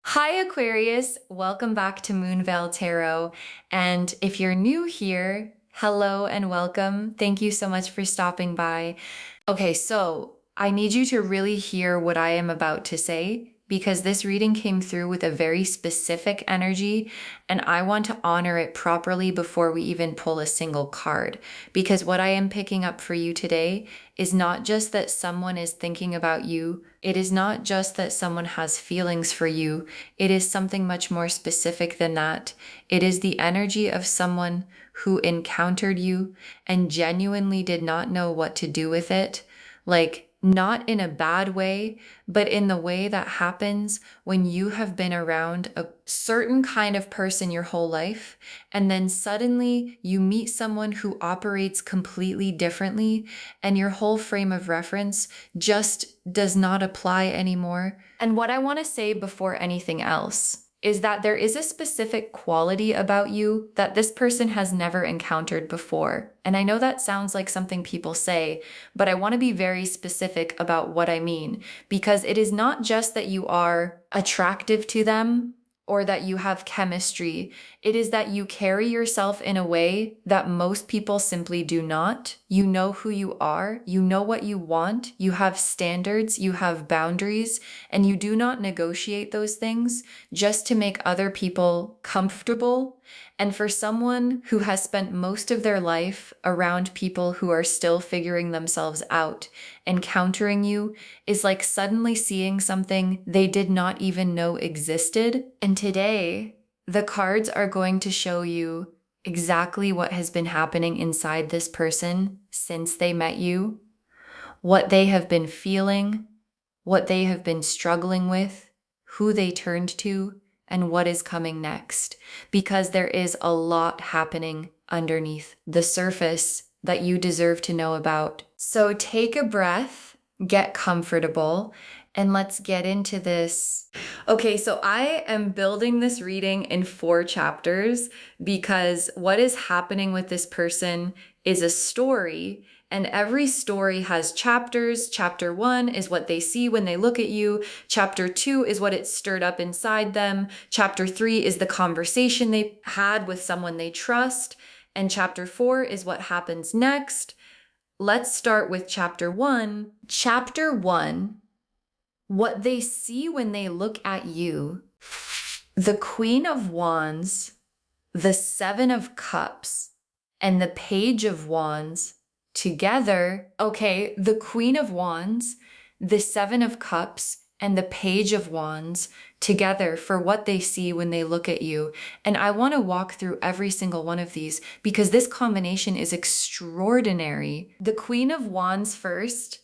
Hi, Aquarius. Welcome back to Moonveil Tarot. And if you're new here, hello and welcome. Thank you so much for stopping by. Okay, so I need you to really hear what I am about to say because this reading came through with a very specific energy, and I want to honor it properly before we even pull a single card. Because what I am picking up for you today is not just that someone is thinking about you, it is not just that someone has feelings for you, it is something much more specific than that. It is the energy of someone who encountered you and genuinely did not know what to do with it. Like, not in a bad way, but in the way that happens when you have been around a certain kind of person your whole life, and then suddenly you meet someone who operates completely differently, and your whole frame of reference just does not apply anymore. And what I want to say before anything else is that there is a specific quality about you that this person has never encountered before. And I know that sounds like something people say, but I want to be very specific about what I mean, because it is not just that you are attractive to them or that you have chemistry. It is that you carry yourself in a way that most people simply do not. You know who you are, you know what you want, you have standards, you have boundaries, and you do not negotiate those things just to make other people comfortable. And for someone who has spent most of their life around people who are still figuring themselves out, encountering you is like suddenly seeing something they did not even know existed. And today, the cards are going to show you exactly what has been happening inside this person since they met you, what they have been feeling, what they have been struggling with, who they turned to, and what is coming next. Because there is a lot happening underneath the surface that you deserve to know about. So take a breath, get comfortable, and let's get into this. Okay, so I am building this reading in 4 chapters because what is happening with this person is a story, and every story has chapters. Chapter 1 is what they see when they look at you. Chapter 2 is what it stirred up inside them. Chapter 3 is the conversation they had with someone they trust. And chapter 4 is what happens next. Let's start with chapter 1. Chapter 1, what they see when they look at you: the Queen of Wands, the Seven of Cups, and the Page of Wands together. Okay, the Queen of Wands, the Seven of Cups, and the Page of Wands together for what they see when they look at you. And I want to walk through every single one of these because this combination is extraordinary. The Queen of Wands first.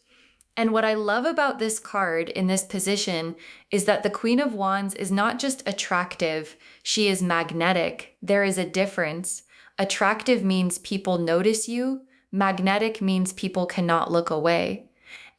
And what I love about this card in this position is that the Queen of Wands is not just attractive, she is magnetic. There is a difference. Attractive means people notice you. Magnetic means people cannot look away.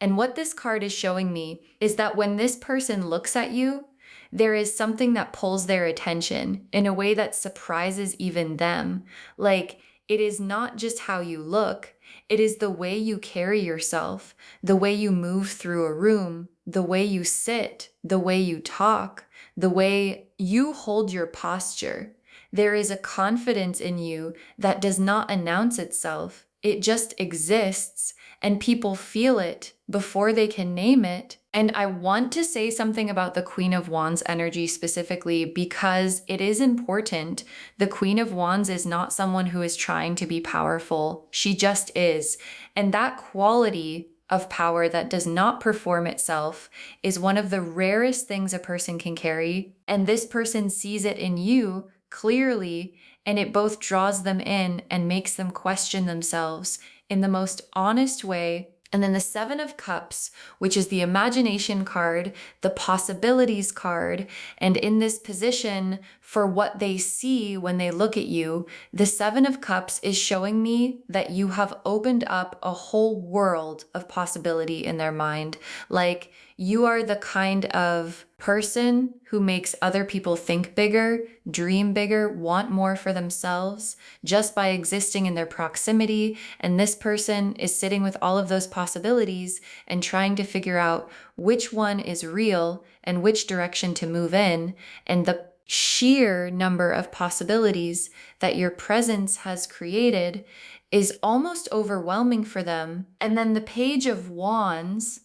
And what this card is showing me is that when this person looks at you, there is something that pulls their attention in a way that surprises even them. Like, it is not just how you look, it is the way you carry yourself, the way you move through a room, the way you sit, the way you talk, the way you hold your posture. There is a confidence in you that does not announce itself. It just exists, and people feel it before they can name it. And I want to say something about the Queen of Wands energy specifically because it is important. The Queen of Wands is not someone who is trying to be powerful. She just is. And that quality of power that does not perform itself is one of the rarest things a person can carry. And this person sees it in you clearly, and it both draws them in and makes them question themselves in the most honest way. And then the Seven of Cups, which is the imagination card, the possibilities card, and in this position for what they see when they look at you, the Seven of Cups is showing me that you have opened up a whole world of possibility in their mind. Like, You are the kind of person who makes other people think bigger, dream bigger, want more for themselves just by existing in their proximity. And this person is sitting with all of those possibilities and trying to figure out which one is real and which direction to move in. And the sheer number of possibilities that your presence has created is almost overwhelming for them. And then the Page of Wands,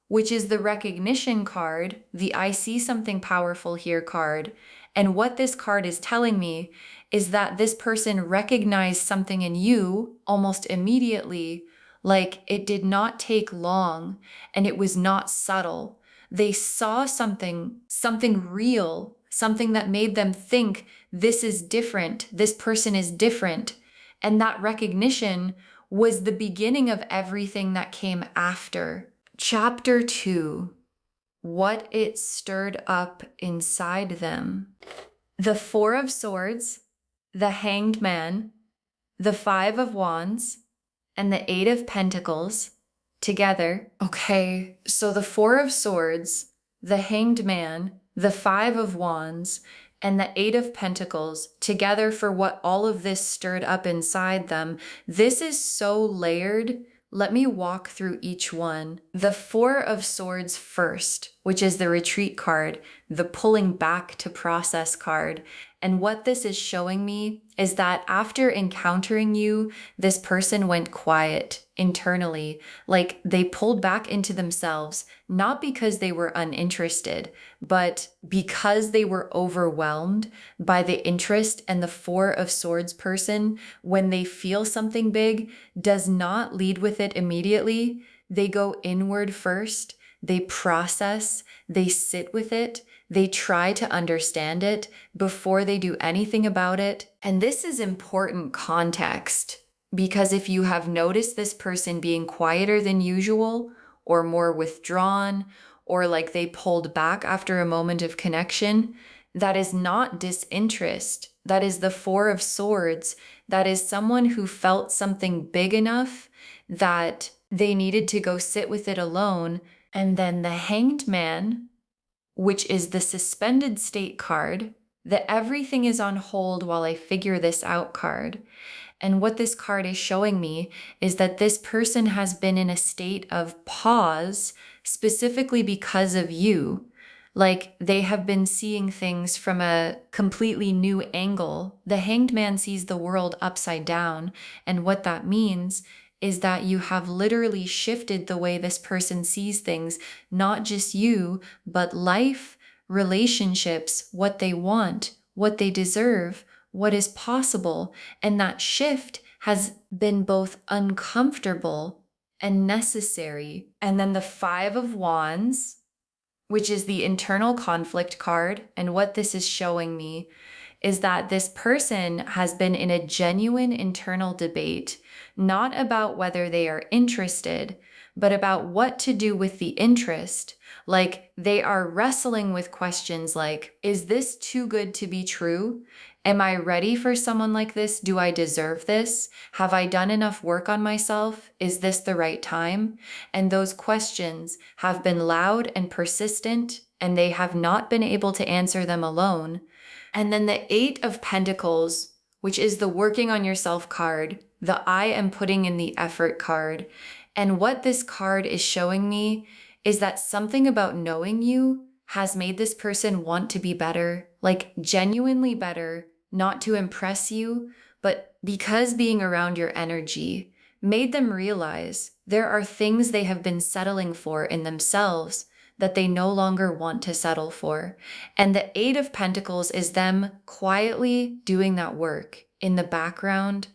which is the recognition card, the I see something powerful here card. And what this card is telling me is that this person recognized something in you almost immediately, like it did not take long and it was not subtle. They saw something real, something that made them think this is different, this person is different. And that recognition was the beginning of everything that came after. Chapter 2, what it stirred up inside them. The Four of Swords, the Hanged Man, the Five of Wands, and the Eight of Pentacles together. Okay, so the Four of Swords, the Hanged Man, the Five of Wands, and the Eight of Pentacles together for what all of this stirred up inside them. This is so layered. Let me walk through each one. The Four of Swords first, which is the retreat card, the pulling back to process card. And what this is showing me is that after encountering you, this person went quiet internally, like they pulled back into themselves, not because they were uninterested, but because they were overwhelmed by the interest. And the Four of Swords person, when they feel something big, does not lead with it immediately. They go inward first, they process, they sit with it, they try to understand it before they do anything about it. And this is important context, because if you have noticed this person being quieter than usual or more withdrawn, or like they pulled back after a moment of connection, that is not disinterest. That is the Four of Swords. That is someone who felt something big enough that they needed to go sit with it alone. And then the Hanged Man, which is the suspended state card, the everything is on hold while I figure this out card. And what this card is showing me is that this person has been in a state of pause specifically because of you. Like they have been seeing things from a completely new angle. The Hanged Man sees the world upside down. And what that means is that you have literally shifted the way this person sees things, not just you, but life, relationships, what they want, what they deserve, what is possible. And that shift has been both uncomfortable and necessary. And then the Five of Wands, which is the internal conflict card. And what this is showing me is that this person has been in a genuine internal debate, not about whether they are interested, but about what to do with the interest. Like they are wrestling with questions like, is this too good to be true? Am I ready for someone like this? Do I deserve this? Have I done enough work on myself? Is this the right time? And those questions have been loud and persistent, and they have not been able to answer them alone. And then the Eight of Pentacles, which is the working on yourself card, the I am putting in the effort card. And what this card is showing me is that something about knowing you has made this person want to be better, like genuinely better, not to impress you, but because being around your energy made them realize there are things they have been settling for in themselves that they no longer want to settle for. And the Eight of Pentacles is them quietly doing that work in the background.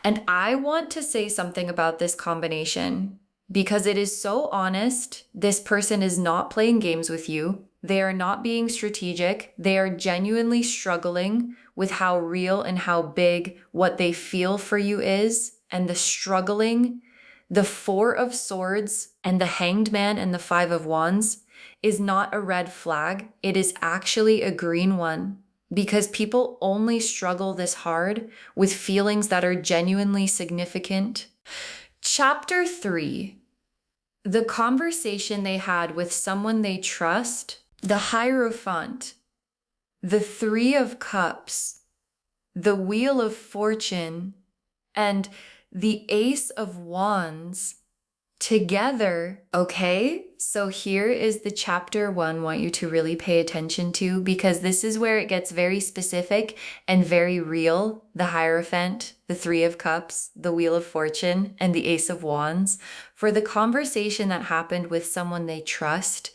And I want to say something about this combination because it is so honest. This person is not playing games with you. They are not being strategic. They are genuinely struggling with how real and how big what they feel for you is, and the struggling. The Four of Swords and the Hanged Man and the Five of Wands is not a red flag. It is actually a green one, because people only struggle this hard with feelings that are genuinely significant. Chapter 3. The conversation they had with someone they trust, the Hierophant, the Three of Cups, the Wheel of Fortune, and the Ace of Wands together. Okay, so here is the chapter 1 I want you to really pay attention to, because this is where it gets very specific and very real. The Hierophant, the Three of Cups, the Wheel of Fortune, and the Ace of Wands for the conversation that happened with someone they trust.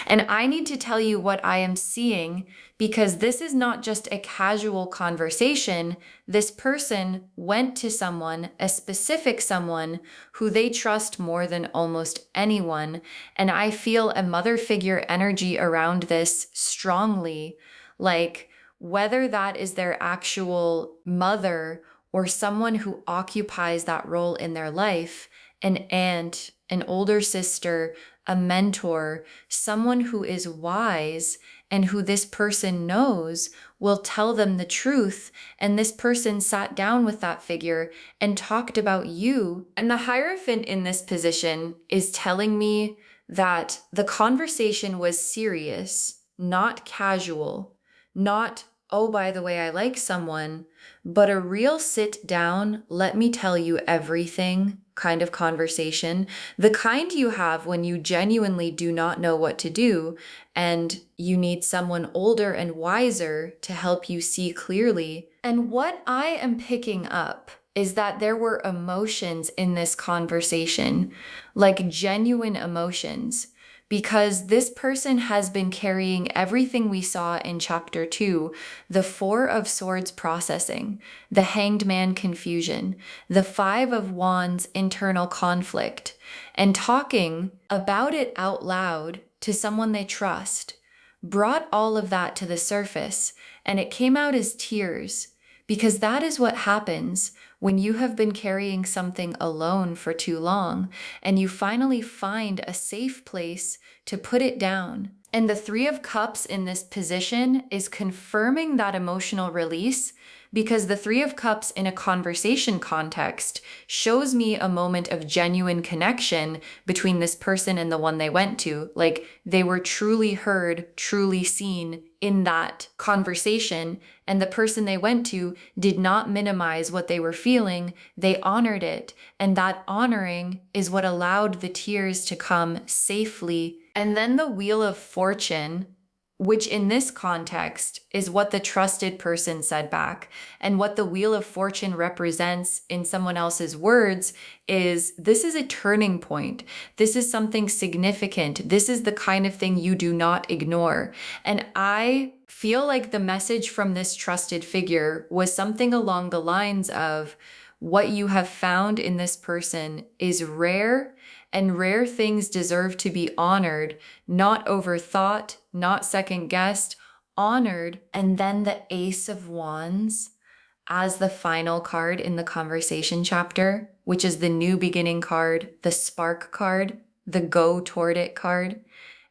And I need to tell you what I am seeing, because this is not just a casual conversation. This person went to someone, a specific someone who they trust more than almost anyone. And I feel a mother figure energy around this strongly, like whether that is their actual mother or someone who occupies that role in their life, an aunt, an older sister, a mentor, someone who is wise and who this person knows will tell them the truth. And this person sat down with that figure and talked about you. And the Hierophant in this position is telling me that the conversation was serious, not casual, not, oh, by the way, I like someone, but a real sit down, let me tell you everything kind of conversation, the kind you have when you genuinely do not know what to do and you need someone older and wiser to help you see clearly. And what I am picking up is that there were emotions in this conversation, like genuine emotions, because this person has been carrying everything we saw in chapter 2, the Four of Swords processing, the Hanged Man confusion, the Five of Wands internal conflict, and talking about it out loud to someone they trust, brought all of that to the surface, and it came out as tears, because that is what happens when you have been carrying something alone for too long and you finally find a safe place to put it down. And the Three of Cups in this position is confirming that emotional release, because the Three of Cups in a conversation context shows me a moment of genuine connection between this person and the one they went to. Like they were truly heard, truly seen in that conversation. And the person they went to did not minimize what they were feeling. They honored it. And that honoring is what allowed the tears to come safely. And then the Wheel of Fortune, which in this context is what the trusted person said back. And what the Wheel of Fortune represents in someone else's words is this is a turning point. This is something significant. This is the kind of thing you do not ignore. And I feel like the message from this trusted figure was something along the lines of what you have found in this person is rare, and rare things deserve to be honored, not overthought, not second-guessed, honored. And then the Ace of Wands as the final card in the conversation chapter, which is the new beginning card, the spark card, the go toward it card.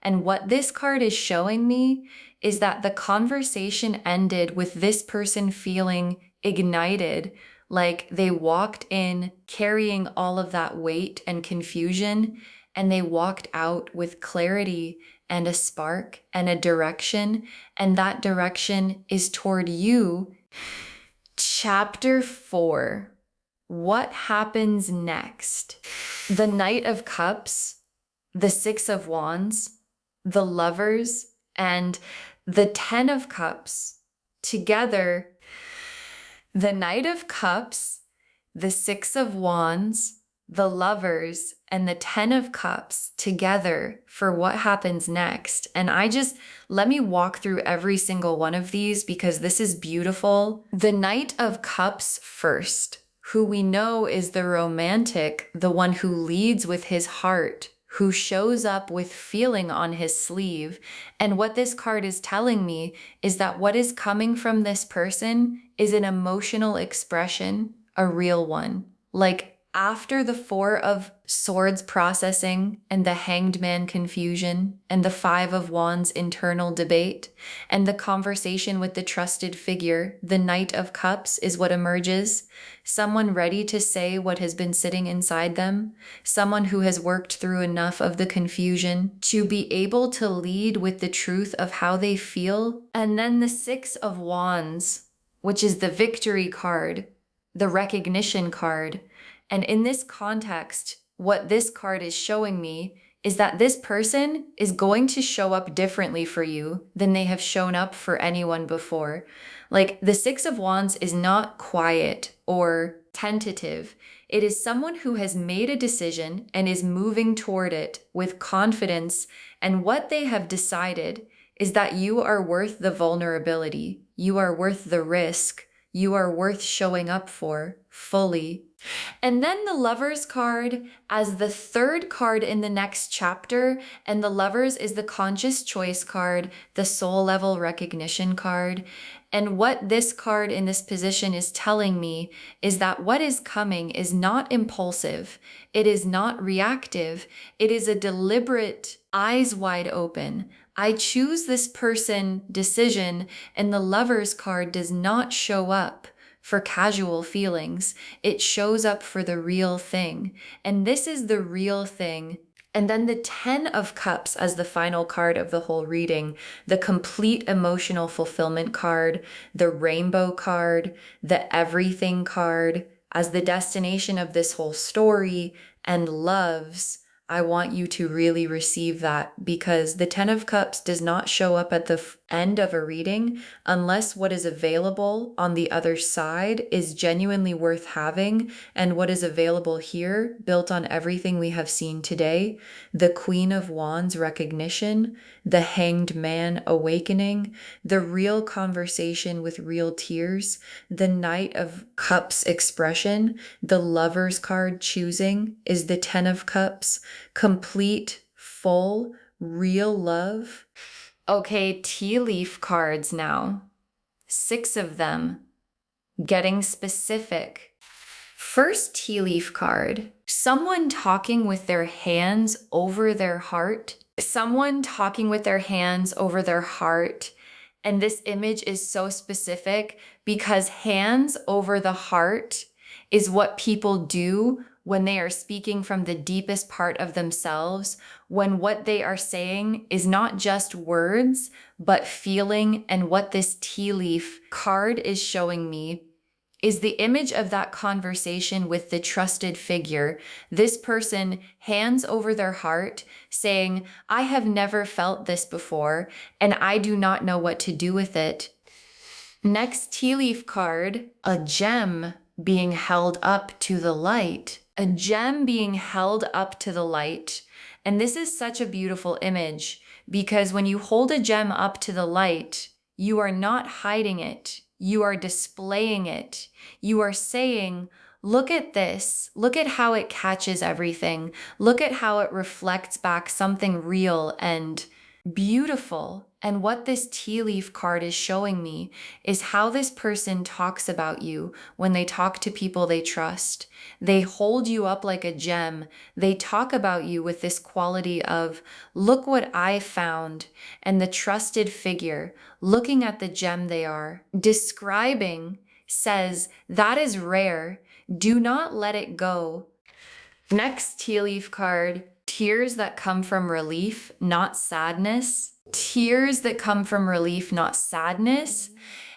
And what this card is showing me is that the conversation ended with this person feeling ignited, like they walked in carrying all of that weight and confusion, and they walked out with clarity and a spark and a direction, and that direction is toward you. Chapter 4. What happens next? The Knight of Cups, the Six of Wands, the Lovers, and the Ten of Cups together. The Knight of Cups, the Six of Wands, the Lovers, and the Ten of Cups together for what happens next. And let me walk through every single one of these because this is beautiful. The Knight of Cups first, who we know is the romantic, the one who leads with his heart, who shows up with feeling on his sleeve. And what this card is telling me is that what is coming from this person is an emotional expression, a real one. Like after the Four of Swords processing and the Hanged Man confusion and the Five of Wands internal debate and the conversation with the trusted figure, the Knight of Cups is what emerges. Someone ready to say what has been sitting inside them. Someone who has worked through enough of the confusion to be able to lead with the truth of how they feel. And then the Six of Wands, which is the victory card, the recognition card. And in this context, what this card is showing me is that this person is going to show up differently for you than they have shown up for anyone before. Like the Six of Wands is not quiet or tentative. It is someone who has made a decision and is moving toward it with confidence. And what they have decided is that you are worth the vulnerability. You are worth the risk. You are worth showing up for fully. And then the Lovers card as the third card in the next chapter, and the Lovers is the conscious choice card, the soul level recognition card. And what this card in this position is telling me is that what is coming is not impulsive. It is not reactive. It is a deliberate, eyes wide open. I choose this person decision, and the Lovers card does not show up for casual feelings. It shows up for the real thing. And this is the real thing. And then the 10 of Cups as the final card of the whole reading, the complete emotional fulfillment card, the rainbow card, the everything card as the destination of this whole story, and loves. I want you to really receive that, because the 10 of Cups does not show up at the end of a reading unless what is available on the other side is genuinely worth having. And what is available here, built on everything we have seen today, the Queen of Wands recognition, the Hanged Man awakening, the real conversation with real tears, the Knight of Cups expression, the Lovers card choosing is the 10 of Cups. Complete, full, real love. Okay, tea leaf cards now. 6 of them. Getting specific. First tea leaf card. Someone talking with their hands over their heart. Someone talking with their hands over their heart. And this image is so specific because hands over the heart is what people do when they are speaking from the deepest part of themselves, when what they are saying is not just words, but feeling. And what this tea leaf card is showing me is the image of that conversation with the trusted figure. This person, hands over their heart, saying, I have never felt this before, and I do not know what to do with it. Next tea leaf card, a gem being held up to the light. A gem being held up to the light. And this is such a beautiful image, because when you hold a gem up to the light, you are not hiding it. You are displaying it. You are saying, look at this. Look at how it catches everything. Look at how it reflects back something real and beautiful. And what this tea leaf card is showing me is how this person talks about you when they talk to people they trust. They hold you up like a gem. They talk about you with this quality of, look what I found. And the trusted figure, looking at the gem they are, describing, says, that is rare. Do not let it go. Next tea leaf card, tears that come from relief, not sadness. Tears that come from relief, not sadness.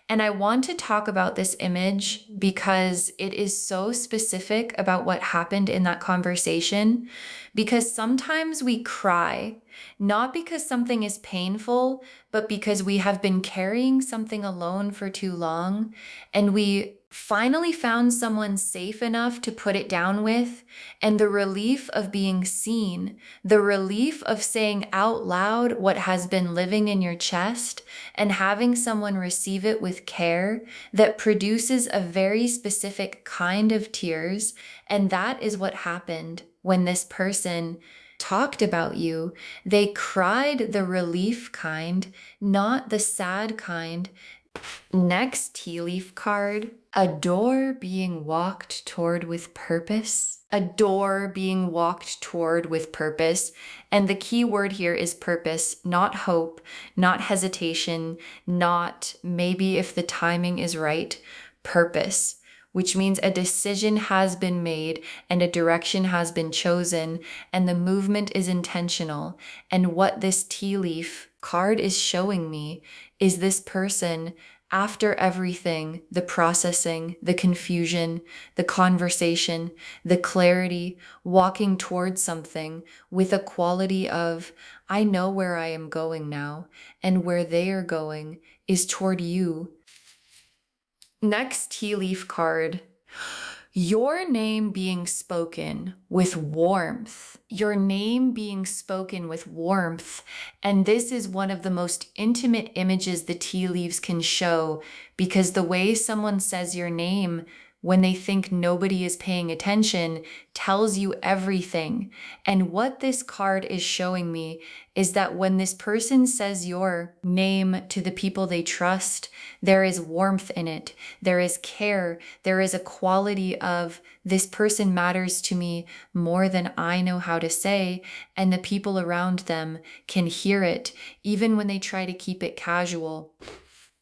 And I want to talk about this image because it is so specific about what happened in that conversation. Because sometimes we cry, not because something is painful, but because we have been carrying something alone for too long, and we finally found someone safe enough to put it down with, and the relief of being seen, the relief of saying out loud what has been living in your chest, and having someone receive it with care that produces a very specific kind of tears. And that is what happened when this person talked about you. They cried the relief kind, not the sad kind. Next tea leaf card, a door being walked toward with purpose. A door being walked toward with purpose. And the key word here is purpose, not hope, not hesitation, not maybe if the timing is right, purpose, which means a decision has been made and a direction has been chosen and the movement is intentional. And what this tea leaf card is showing me is this person, after everything, the processing, the confusion, the conversation, the clarity, walking towards something with a quality of, I know where I am going now, and where they are going is toward you. Next tea leaf card. Your name being spoken with warmth. Your name being spoken with warmth. And this is one of the most intimate images the tea leaves can show, because the way someone says your name when they think nobody is paying attention tells you everything. And what this card is showing me is that when this person says your name to the people they trust, there is warmth in it. There is care. There is a quality of, this person matters to me more than I know how to say, and the people around them can hear it, even when they try to keep it casual.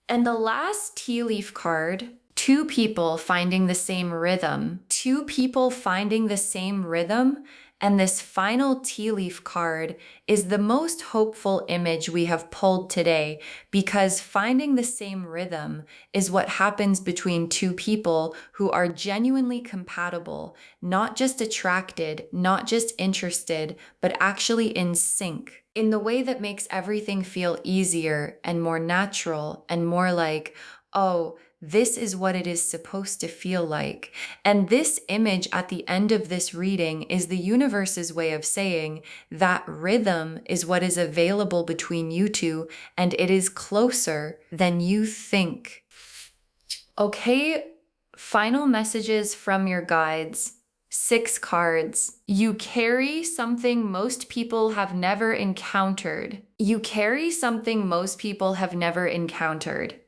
And the last tea leaf card, two people finding the same rhythm. Two people finding the same rhythm. And this final tea leaf card is the most hopeful image we have pulled today, because finding the same rhythm is what happens between two people who are genuinely compatible, not just attracted, not just interested, but actually in sync, in the way that makes everything feel easier and more natural and more like, oh, this is what it is supposed to feel like. And this image at the end of this reading is the universe's way of saying that rhythm is what is available between you two, and it is closer than you think. Okay, final messages from your guides. 6 cards. You carry something most people have never encountered. You carry something most people have never encountered.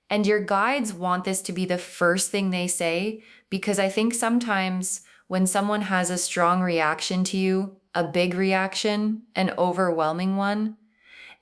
And your guides want this to be the first thing they say, because I think sometimes when someone has a strong reaction to you, a big reaction, an overwhelming one,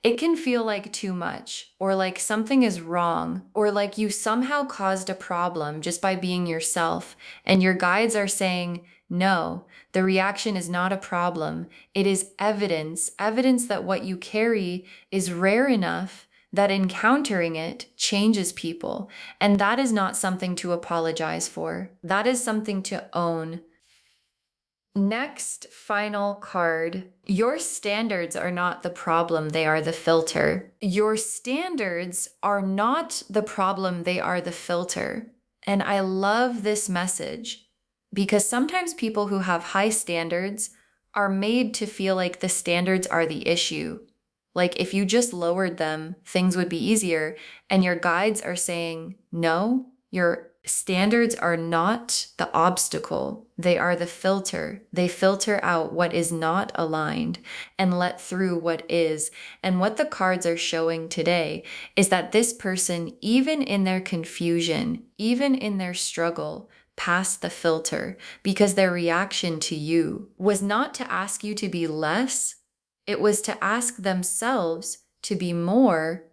it can feel like too much, or like something is wrong, or like you somehow caused a problem just by being yourself. And your guides are saying, no, the reaction is not a problem. It is evidence that what you carry is rare enough that encountering it changes people. And that is not something to apologize for. That is something to own. Next, final card. Your standards are not the problem, they are the filter. Your standards are not the problem, they are the filter. And I love this message, because sometimes people who have high standards are made to feel like the standards are the issue. Like if you just lowered them, things would be easier. And your guides are saying, no, your standards are not the obstacle. They are the filter. They filter out what is not aligned and let through what is. And what the cards are showing today is that this person, even in their confusion, even in their struggle, passed the filter, because their reaction to you was not to ask you to be less. It was to ask themselves to be more.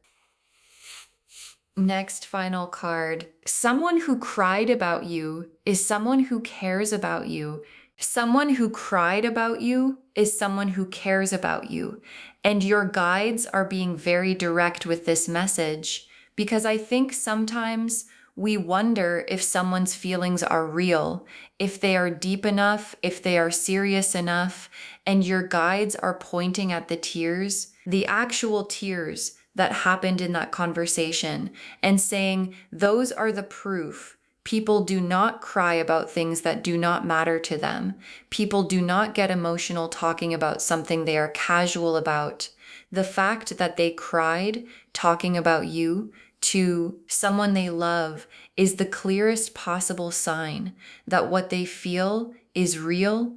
Next final card. Someone who cried about you is someone who cares about you. Someone who cried about you is someone who cares about you. And your guides are being very direct with this message, because I think sometimes we wonder if someone's feelings are real, if they are deep enough, if they are serious enough, and your guides are pointing at the tears, the actual tears that happened in that conversation, and saying, those are the proof. People do not cry about things that do not matter to them. People do not get emotional talking about something they are casual about. The fact that they cried talking about you to someone they love is the clearest possible sign that what they feel is real.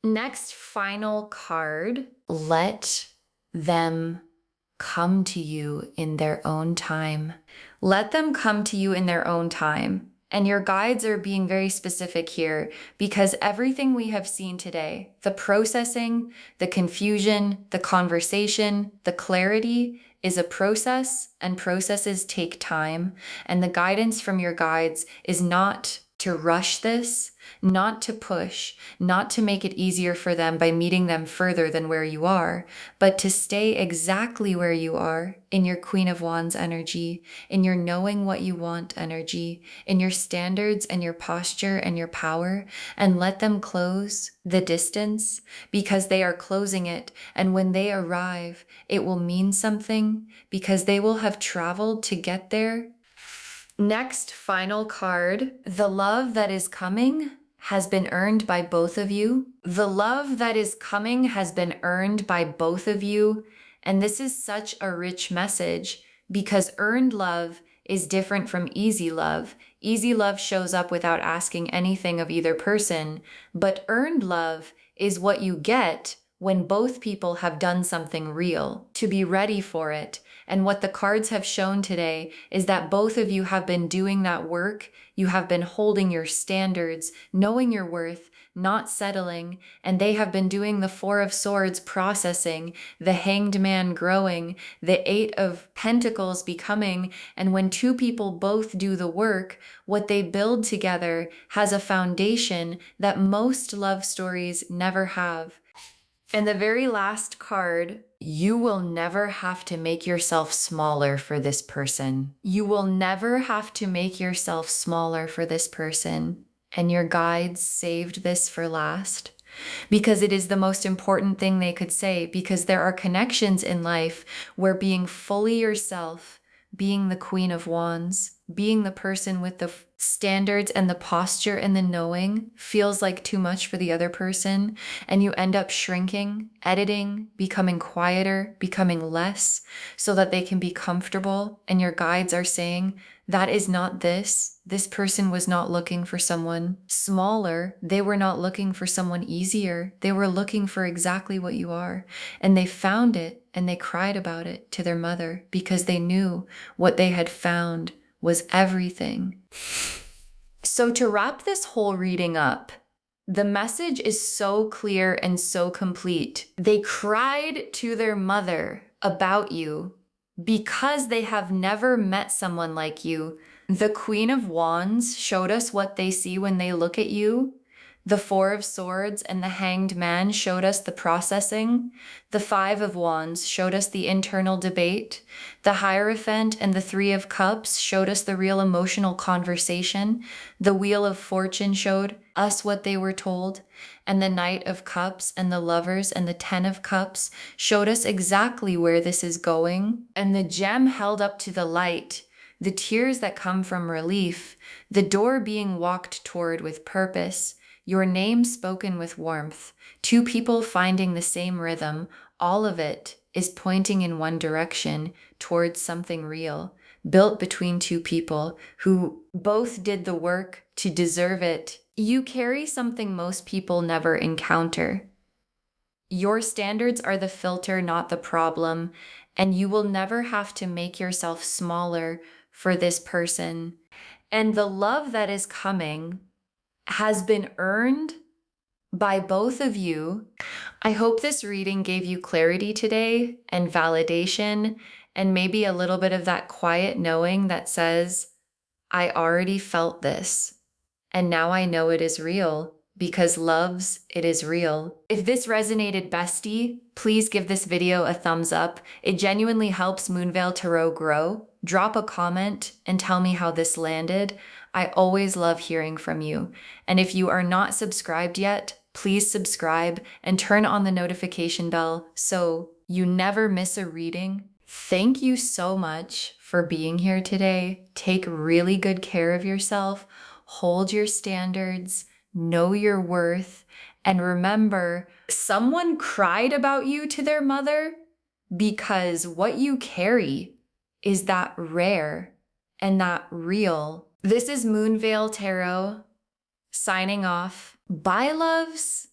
Next final card, let them come to you in their own time. Let them come to you in their own time. And your guides are being very specific here because everything we have seen today, the processing, the confusion, the conversation, the clarity is a process, and processes take time. And the guidance from your guides is not to rush this, not to push, not to make it easier for them by meeting them further than where you are, but to stay exactly where you are in your Queen of Wands energy, in your knowing what you want energy, in your standards and your posture and your power, and let them close the distance because they are closing it. And when they arrive, it will mean something because they will have traveled to get there. Next, final card. The love that is coming has been earned by both of you. The love that is coming has been earned by both of you. And this is such a rich message because earned love is different from easy love. Easy love shows up without asking anything of either person, but earned love is what you get when both people have done something real, to be ready for it. And what the cards have shown today is that both of you have been doing that work. You have been holding your standards, knowing your worth, not settling, and they have been doing the Four of Swords processing, the Hanged Man growing, the Eight of Pentacles becoming, and when two people both do the work, what they build together has a foundation that most love stories never have. And the very last card, you will never have to make yourself smaller for this person. You will never have to make yourself smaller for this person. And your guides saved this for last because it is the most important thing they could say, because there are connections in life where being fully yourself, being the Queen of Wands, being the person with the standards and the posture and the knowing feels like too much for the other person, and you end up shrinking, editing, becoming quieter, becoming less so that they can be comfortable. And your guides are saying, that is not this. This person was not looking for someone smaller. They were not looking for someone easier. They were looking for exactly what you are. And they found it, and they cried about it to their mother because they knew what they had found was everything. So to wrap this whole reading up, the message is so clear and so complete. They cried to their mother about you because they have never met someone like you. The Queen of Wands showed us what they see when they look at you. The Four of Swords and the Hanged Man showed us the processing. The Five of Wands showed us the internal debate. The Hierophant and the Three of Cups showed us the real emotional conversation. The Wheel of Fortune showed us what they were told. And the Knight of Cups and the Lovers and the Ten of Cups showed us exactly where this is going. And the gem held up to the light, the tears that come from relief, the door being walked toward with purpose, your name spoken with warmth, two people finding the same rhythm, all of it is pointing in one direction towards something real, built between two people who both did the work to deserve it. You carry something most people never encounter. Your standards are the filter, not the problem, and you will never have to make yourself smaller for this person. And the love that is coming has been earned by both of you. I hope this reading gave you clarity today and validation, and maybe a little bit of that quiet knowing that says, I already felt this, and now I know it is real because loves, it is real. If this resonated, bestie, please give this video a thumbs up. It genuinely helps Moonveil Tarot grow. Drop a comment and tell me how this landed. I always love hearing from you. And if you are not subscribed yet, please subscribe and turn on the notification bell so you never miss a reading. Thank you so much for being here today. Take really good care of yourself. Hold your standards. Know your worth. And remember, someone cried about you to their mother because what you carry is that rare and that real. This is Moonveil Tarot signing off. Bye, loves.